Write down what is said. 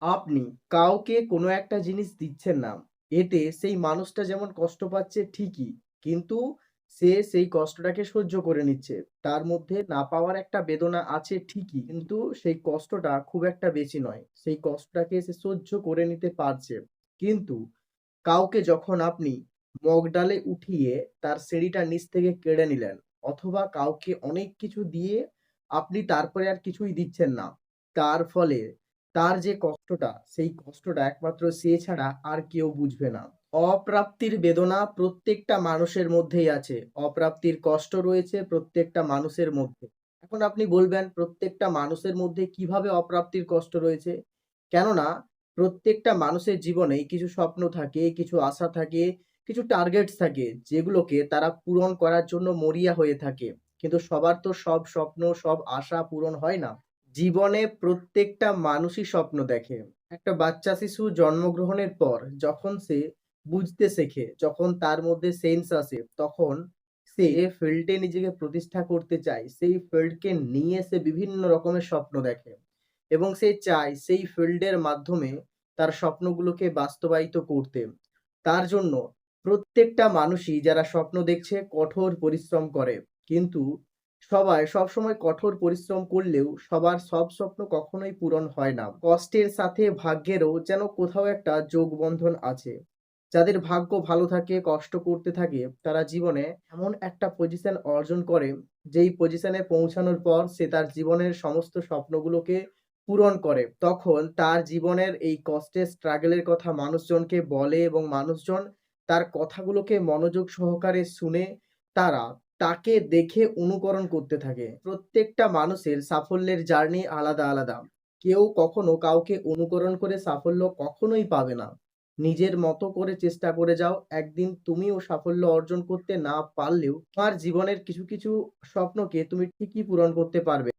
আপনি কাউকে কোনো একটা জিনিস দিচ্ছেন না। এতে সেই মানুষটা যেমন কষ্ট পাচ্ছে ঠিকই, কিন্তু সে সেই কষ্টটাকে সহ্য করে নিচ্ছে। তার মধ্যে না পাওয়ার একটা বেদনা আছে ঠিকই, কিন্তু সেই কষ্টটা খুব একটা বেশি নয়। সেই কষ্টটাকে সে সহ্য করে নিতে পারছে। কিন্তু কাউকে যখন আপনি মগডালে উঠিয়ে তার সিঁড়িটা নিচ থেকে কেড়ে নিলেন, অথবা কাউকে অনেক কিছু দিয়ে আপনি তারপরে আর কিছুই দিচ্ছেন না। তার ফলে তার যে কষ্টটা, সেই কষ্টটা একমাত্র সে ছাড়া আর কেউ বুঝবে না। অপ্রাপ্তির বেদনা প্রত্যেকটা মানুষের মধ্যেই আছে। অপ্রাপ্তির কষ্ট রয়েছে প্রত্যেকটা মানুষের মধ্যে। এখন আপনি বলবেন প্রত্যেকটা মানুষের মধ্যে কিভাবে অপ্রাপ্তির কষ্ট রয়েছে? কেননা প্রত্যেকটা মানুষের জীবনেই কিছু স্বপ্ন থাকে, কিছু আশা থাকে, কিছু টার্গেটস থাকে যেগুলোকে তারা পূরণ করার জন্য মরিয়া হয়ে থাকে। কিন্তু সবার তো সব স্বপ্ন, সব আশা পূরণ হয় না। জীবনে প্রত্যেকটা মানুষই স্বপ্ন দেখে। একটা বাচ্চা শিশু জন্মগ্রহণের পর যখন সে বুঝতে শেখে, যখন তার মধ্যে সেন্স আসে, তখন সে ফিল্ডে নিজেকে প্রতিষ্ঠা করতে চায়। সেই ফিল্ডকে নিয়ে সে বিভিন্ন রকমের স্বপ্ন দেখে এবং সে চায় সেই ফিল্ডের মাধ্যমে তার স্বপ্নগুলোকে বাস্তবায়িত করতে। তার জন্য প্রত্যেকটা মানুষই যারা স্বপ্ন দেখছে কঠোর পরিশ্রম করে। কিন্তু সবাই সবসময় কঠোর পরিশ্রম করলেও সবার সব স্বপ্ন কখনোই পূরণ হয় না। কষ্টের সাথে ভাগ্যেরও যেন কোথাও একটা যোগবন্ধন আছে। যাদের ভাগ্য ভালো থাকে, কষ্ট করতে থাকে, তারা জীবনে এমন একটা পজিশন অর্জন করে, যেই পজিশনে পৌঁছানোর পর সে তার জীবনের সমস্ত স্বপ্নগুলোকে পূরণ করে। তখন তার জীবনের এই কষ্টের স্ট্রাগলের কথা মানুষজনকে বলে এবং মানুষজন তার কথাগুলোকে মনোযোগ সহকারে শুনে তারা তাকে দেখে অনুকরণ করতে থাকে। প্রত্যেকটা মানুষের সাফল্যের জার্নি আলাদা, আলাদা। কেউ কখনো কাউকে অনুকরণ করে সাফল্য কখনোই পাবে না। নিজের মতো করে চেষ্টা করে যাও। একদিন তুমিও সাফল্য অর্জন করতে না পারলেও তোমার জীবনের কিছু, কিছু স্বপ্নকে তুমি ঠিকই পূরণ করতে পারবে।